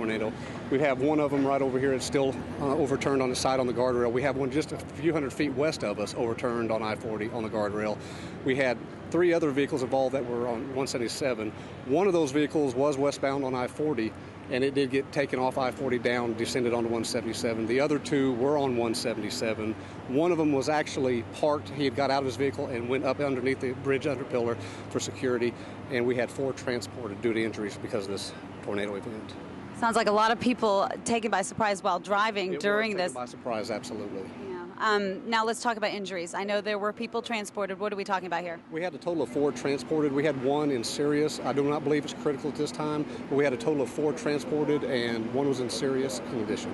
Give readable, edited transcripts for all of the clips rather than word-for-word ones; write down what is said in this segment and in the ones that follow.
tornado. We have one of them right over here. It's still overturned on the side on the guardrail. We have one just a few hundred feet west of us overturned on I-40 on the guardrail. We had 3 other vehicles involved that were on 177. One of those vehicles was westbound on I-40, and it did get taken off I-40 down, descended onto 177. The other 2 were on 177. One of them was actually parked. He had got out of his vehicle and went up underneath the bridge under pillar for security, and we had 4 transported due to injuries because of this tornado event. Sounds like a lot of people taken by surprise while driving during this. Taken by surprise, absolutely. Yeah. Now let's talk about injuries. I know there were people transported. What are we talking about here? We had a total of 4 transported. We had 1 in serious. I do not believe it's critical at this time, but we had a total of 4 transported, and 1 was in serious condition.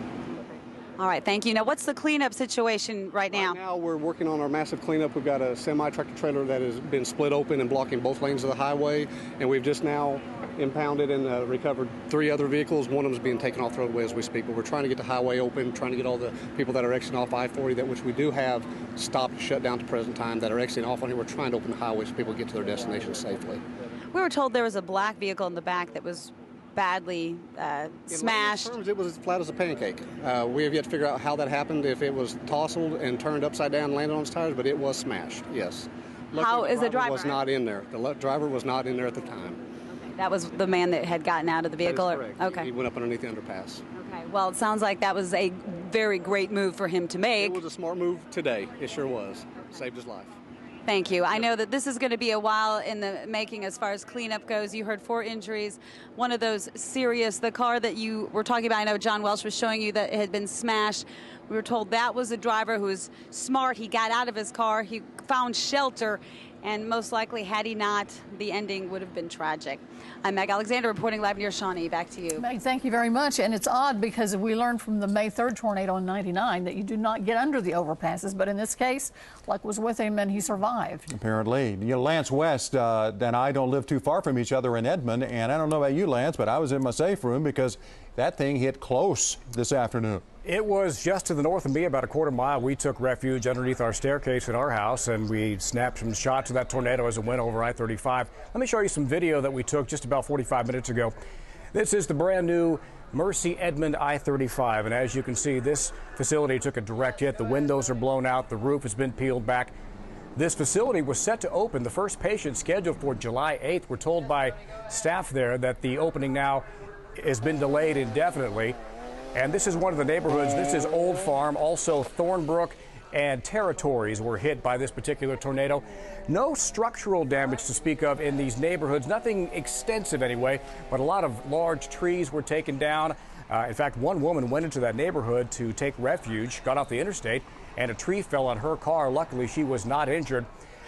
All right, thank you. Now, what's the cleanup situation right now? Right now, we're working on our massive cleanup. We've got a semi-tractor trailer that has been split open and blocking both lanes of the highway, and we've just now impounded and recovered 3 other vehicles. One of them is being taken off the roadway as we speak, but we're trying to get the highway open, trying to get all the people that are exiting off I-40, that which we do have stopped, shut down to present time, that are exiting off on here. We're trying to open the highway so people get to their destination safely. We were told there was a black vehicle in the back that was badly smashed. In terms, it was as flat as a pancake. We have yet to figure out how that happened, if it was tousled and turned upside down and landed on its tires, but it was smashed, yes. Luckily, how is the driver? Was not in there. The driver was not in there at the time. Okay. That was the man that had gotten out of the vehicle? That is correct. Okay. He went up underneath the underpass. Okay. Well, it sounds like that was a very great move for him to make. It was a smart move today. It sure was. Saved his life. Thank you. I know that this is going to be a while in the making as far as cleanup goes. You heard 4 injuries, one of those serious. The car that you were talking about, I know John Welsh was showing you that it had been smashed. We were told that was a driver who was smart. He got out of his car. He found shelter. And most likely, had he not, the ending would have been tragic. I'm Meg Alexander reporting live near Shawnee. Back to you. Meg, thank you very much. And it's odd because we learned from the May 3rd tornado in '99 that you do not get under the overpasses. But in this case, luck was with him and he survived. Apparently. You know, Lance West and I don't live too far from each other in Edmund. And I don't know about you, Lance, but I was in my safe room because that thing hit close this afternoon. It was just to the north of me, about a quarter mile. We took refuge underneath our staircase in our house, and we snapped some shots of that tornado as it went over I-35. Let me show you some video that we took just about 45 minutes ago. This is the brand new Mercy Edmund I-35, and as you can see, this facility took a direct hit. The windows are blown out. The roof has been peeled back. This facility was set to open. The first patient scheduled for July 8th. We're told by staff there that the opening now has been delayed indefinitely. And this is one of the neighborhoods. This is Old Farm. Also, Thornbrook and Territories were hit by this particular tornado. No structural damage to speak of in these neighborhoods. Nothing extensive anyway, but a lot of large trees were taken down. In fact, one woman went into that neighborhood to take refuge, got off the interstate, and a tree fell on her car. Luckily, she was not injured.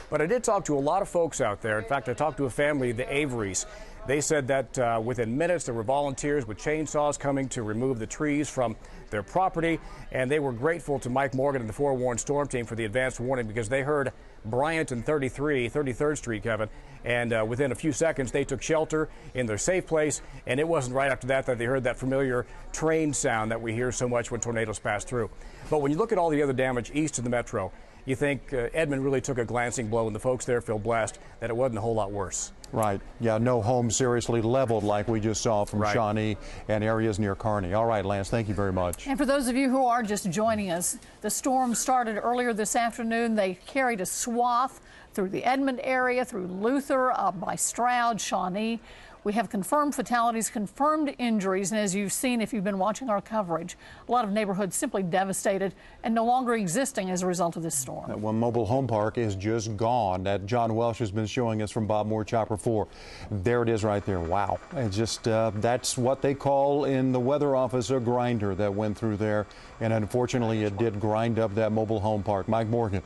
But I did talk to a lot of folks out there. In fact, I talked to a family, the Averys. They said that within minutes there were volunteers with chainsaws coming to remove the trees from their property, and they were grateful to Mike Morgan and the forewarned storm team for the advanced warning because they heard Bryant and 33rd Street, Kevin, and within a few seconds they took shelter in their safe place, and it wasn't right after that that they heard that familiar train sound that we hear so much when tornadoes pass through. But when you look at all the other damage east of the metro, you think Edmund really took a glancing blow, and the folks there feel blessed that it wasn't a whole lot worse. Right. Yeah, no homes seriously leveled like we just saw from Shawnee and areas near Kearney. All right, Lance, thank you very much. And for those of you who are just joining us, the storm started earlier this afternoon. They carried a swath through the Edmund area, through Luther, up by Stroud, Shawnee. We have confirmed fatalities, confirmed injuries, and as you've seen if you've been watching our coverage, a lot of neighborhoods simply devastated and no longer existing as a result of this storm. That one mobile home park is just gone. That John Welsh has been showing us from Bob Moore Chopper 4. There it is right there. Wow. It's just, that's what they call in the weather office a grinder that went through there, and unfortunately it did grind up that mobile home park. Mike Morgan.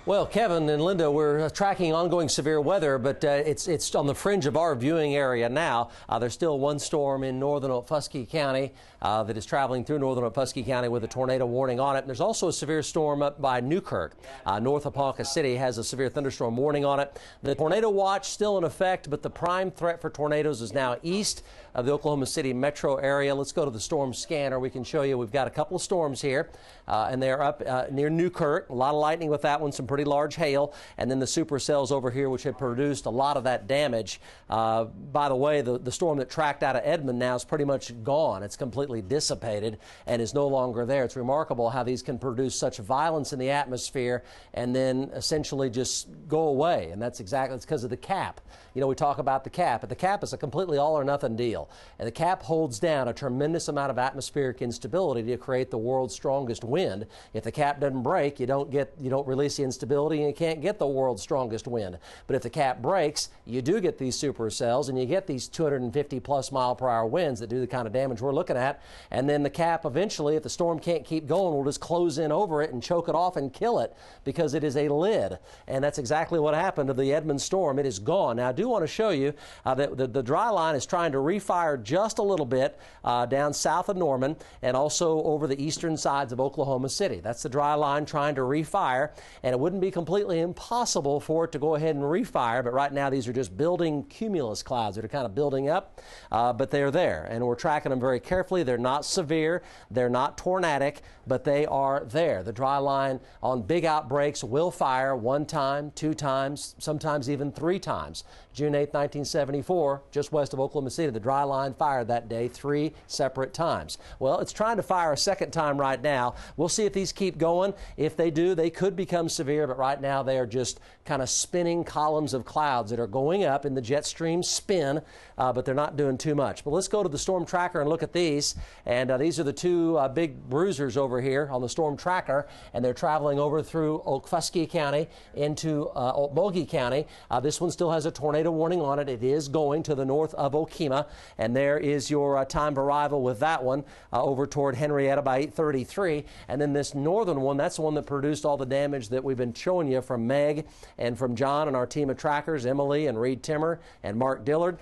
Well, Kevin and Linda, we're tracking ongoing severe weather, but it's on the fringe of our viewing area now. There's still one storm in northern Okfuskee County that is traveling through northern Okfuskee County with a tornado warning on it. And there's also a severe storm up by Newkirk. North of Ponca City has a severe thunderstorm warning on it. The tornado watch still in effect, but the prime threat for tornadoes is now east of the Oklahoma City metro area. Let's go to the storm scanner. We can show you we've got a couple of storms here, and they're up near Newkirk. A lot of lightning with that one, some pretty large hail, and then the supercells over here, which had produced a lot of that damage. By the way, the storm that tracked out of Edmund now is pretty much gone. It's completely dissipated and is no longer there. It's remarkable how these can produce such violence in the atmosphere and then essentially just go away, and that's exactly, it's because of the cap. You know, we talk about the cap, but the cap is a completely all or nothing deal, and the cap holds down a tremendous amount of atmospheric instability to create the world's strongest wind. If the cap doesn't break, you don't release the instability, and you can't get the world's strongest wind. But if the cap breaks, you do get these supercells, and you get these 250 plus mile per hour winds that do the kind of damage we're looking at. And then the cap eventually, if the storm can't keep going, will just close in over it and choke it off and kill it, because it is a lid. And that's exactly what happened to the Edmund storm. It is gone. Now, I do want to show you that the dry line is trying to refire just a little bit down south of Norman and also over the eastern sides of Oklahoma City. That's the dry line trying to refire, and it wouldn't be completely impossible for it to go ahead and refire, but right now these are just building cumulus clouds that are kind of building up, but they're there, and we're tracking them very carefully. They're not severe, they're not tornadic, but they are there. The dry line on big outbreaks will fire 1 time, 2 times, sometimes even 3 times. June 8, 1974, just west of Oklahoma City, the dry line fired that day 3 separate times. Well, it's trying to fire a second time right now. We'll see if these keep going. If they do, they could become severe, but right now they are just kind of spinning columns of clouds that are going up in the jet stream spin, but they're not doing too much. But let's go to the storm tracker and look at these. And these are the 2 big bruisers over here on the storm tracker, and they're traveling over through Okfuskee County into Okmulgee County. This one still has a tornado warning on it. It is going to the north of Okemah, and there is your time of arrival with that one over toward Henrietta by 8:33. And then this northern one, that's the one that produced all the damage that we've been showing you from Meg and from John and our team of trackers, Emily and Reed Timmer and Mark Dillard.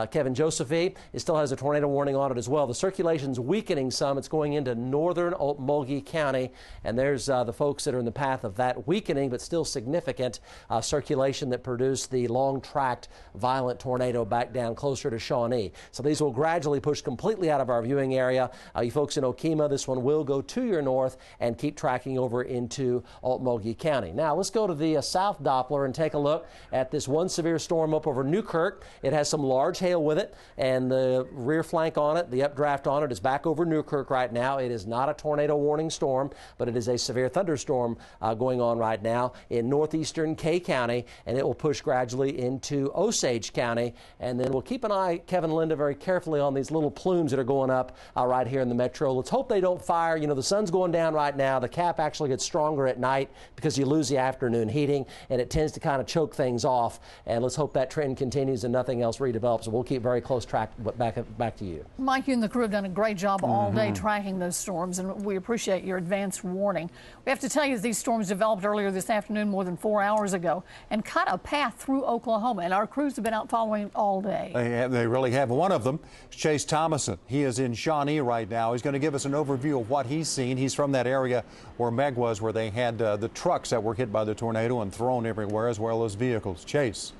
Kevin Josephy, it still has a tornado warning on it as well. The circulation's weakening some. It's going into northern Okmulgee County, and there's the folks that are in the path of that weakening but still significant circulation that produced the long-tracked violent tornado back down closer to Shawnee. So these will gradually push completely out of our viewing area. You folks in Okemah, this one will go to your north and keep tracking over into Okmulgee County. Now let's go to the South Doppler and take a look at this one severe storm up over Newkirk. It has some large hail with it, and the rear flank on it, the updraft on it, is back over Newkirk right now. It is not a tornado warning storm, but it is a severe thunderstorm going on right now in northeastern Kay County, and it will push gradually into Osage County. And then we'll keep an eye, Kevin and Linda, very carefully on these little plumes that are going up right here in the metro. Let's hope they don't fire. You know, the sun's going down right now. The cap actually gets stronger at night because you lose the afternoon heating, and it tends to kind of choke things off. And let's hope that trend continues and nothing else redevelops. So we'll keep very close track. Back to you. Mike, you and the crew have done a great job all day tracking those storms, and we appreciate your advance warning. We have to tell you that these storms developed earlier this afternoon, more than 4 hours ago, and cut a path through Oklahoma, and our crews have been out following all day. They really have. One of them is Chase Thomason. He is in Shawnee right now. He's going to give us an overview of what he's seen. He's from that area where Meg was, where they had the trucks that were hit by the tornado and thrown everywhere, as well as vehicles. Chase.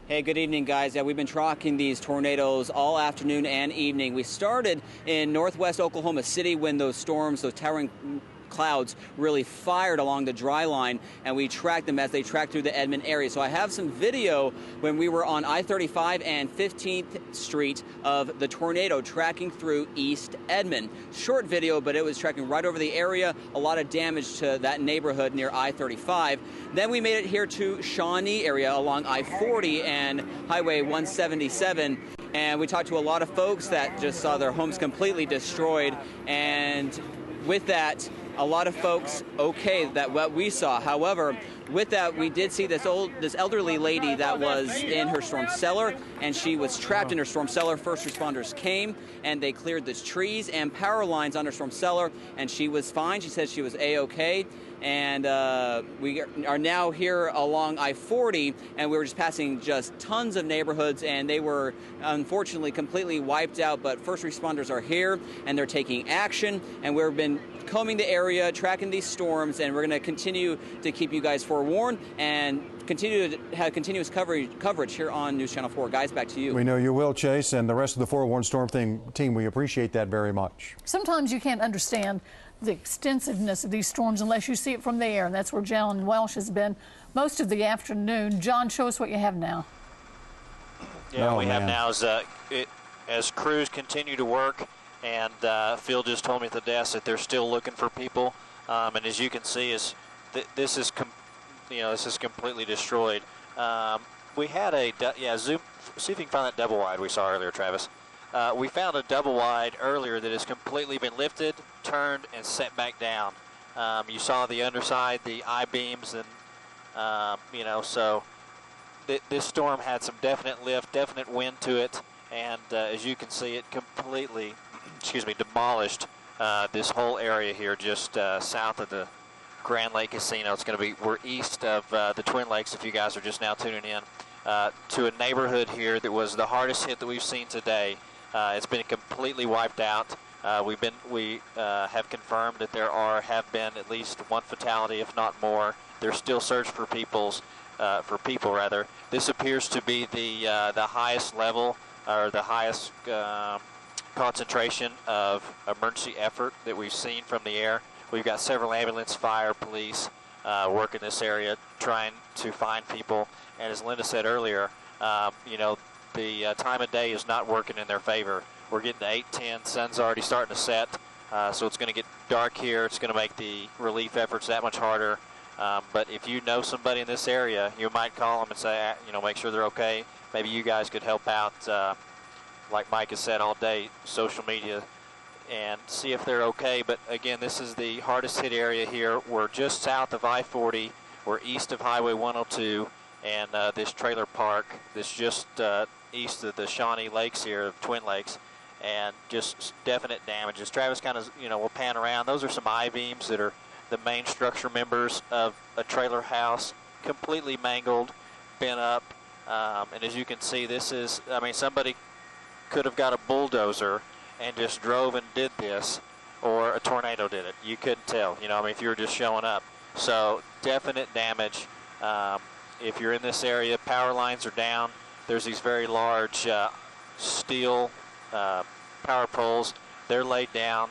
Hey, good evening, guys. Yeah, we've been tracking these tornadoes all afternoon and evening. We started in northwest Oklahoma City when those storms, those towering clouds really fired along the dry line, and we tracked them as they tracked through the Edmund area. So I have some video when we were on I-35 and 15th Street of the tornado tracking through East Edmond. Short video, but it was tracking right over the area. A lot of damage to that neighborhood near I-35. Then we made it here to Shawnee area along I-40 and Highway 177. And we talked to a lot of folks that just saw their homes completely destroyed. And with that, a lot of folks that what we saw. However, with that, we did see this elderly lady that was in her storm cellar, and she was trapped in her storm cellar. First responders came, and they cleared the trees and power lines on her storm cellar, and she was fine. She said she was A-OK. And we are now here along I-40, and we were just passing just tons of neighborhoods, and they were unfortunately completely wiped out. But first responders are here, and they're taking action, and we've been combing the area area, tracking these storms, and we're going to continue to keep you guys forewarned and continue to have continuous coverage here on News Channel 4. Guys, back to you. We know you will, Chase, and the rest of the Forewarned Storm team. We appreciate that very much. Sometimes you can't understand the extensiveness of these storms unless you see it from the air, and that's where John Welsh has been most of the afternoon. John, show us what you have now. Yeah, Oh, we have man. now is as crews continue to work, and Phil just told me at the desk that they're still looking for people. And as you can see, this is completely destroyed. We had zoom. See if you can find that double wide we saw earlier, Travis. We found a double wide earlier that has completely been lifted, turned, and set back down. You saw the underside, the I-beams, and so this storm had some definite lift, definite wind to it, and as you can see, it completely, demolished this whole area here just south of the Grand Lake Casino. We're east of the Twin Lakes, if you guys are just now tuning in, to a neighborhood here that was the hardest hit that we've seen today. It's been completely wiped out. We have confirmed that there have been at least one fatality, if not more. There's still search for people. This appears to be the highest level or the highest concentration of emergency effort that we've seen from the air. We've got several ambulance, fire, police working this area trying to find people. And as Linda said earlier, the time of day is not working in their favor. We're getting to 8:10. Sun's already starting to set, so it's going to get dark here. It's going to make the relief efforts that much harder. But if you know somebody in this area, you might call them and say, make sure they're okay. Maybe you guys could help out, like Mike has said all day, social media, and see if they're okay. But again, this is the hardest hit area here. We're just south of I-40. We're east of Highway 102, and this trailer park that's just east of the Shawnee Lakes here, of Twin Lakes, and just definite damages. Travis kind of, will pan around. Those are some I-beams that are the main structure members of a trailer house, completely mangled, bent up. And as you can see, somebody could have got a bulldozer and just drove and did this, or a tornado did it. You couldn't tell, if you were just showing up. So definite damage. If you're in this area, power lines are down. There's these very large steel power poles. They're laid down.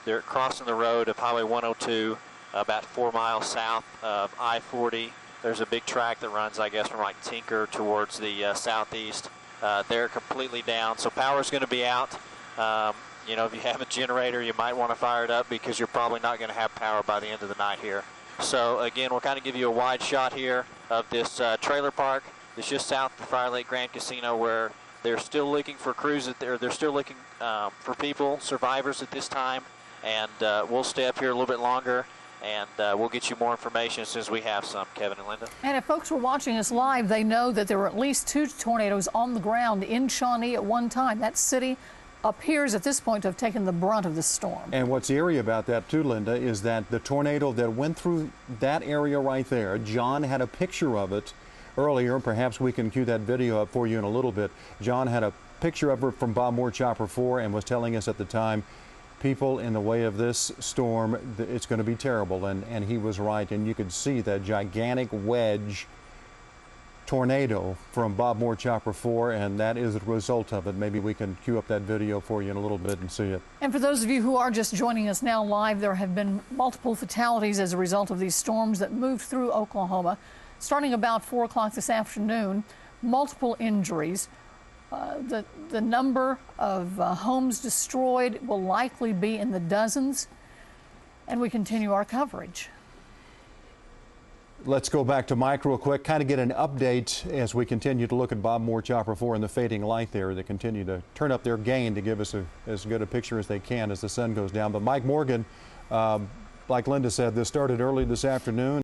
They're crossing the road of Highway 102, about 4 miles south of I-40. There's a big track that runs, I guess, from like Tinker towards the southeast. They're completely down, so power's going to be out. If you have a generator, you might want to fire it up because you're probably not going to have power by the end of the night here. So again, we'll kind of give you a wide shot here of this trailer park. It's just south of the Fire Lake Grand Casino, where they're still looking for crews. They're still looking for people, survivors at this time. And we'll stay up here a little bit longer, and we'll get you more information as soon as we have some, Kevin and Linda. And if folks were watching us live, they know that there were at least 2 tornadoes on the ground in Shawnee at one time. That city appears at this point to have taken the brunt of the storm. And what's eerie about that too, Linda, is that the tornado that went through that area right there, John had a picture of it earlier. Perhaps we can cue that video up for you in a little bit. John had a picture of it from Bob Moore Chopper 4 and was telling us at the time, people, in the way of this storm, it's going to be terrible. And he was right. And you could see that gigantic wedge tornado from Bob Moore Chopper 4, and that is the result of it. Maybe we can cue up that video for you in a little bit and see it. And for those of you who are just joining us now live, there have been multiple fatalities as a result of these storms that moved through Oklahoma. Starting about 4 o'clock this afternoon, multiple injuries. The number of homes destroyed will likely be in the dozens, and we continue our coverage. Let's go back to Mike real quick, kind of get an update as we continue to look at Bob Moore Chopper 4 and the fading light there. They continue to turn up their gain to give us as good a picture as they can as the sun goes down. But Mike Morgan, like Linda said, this started early this afternoon.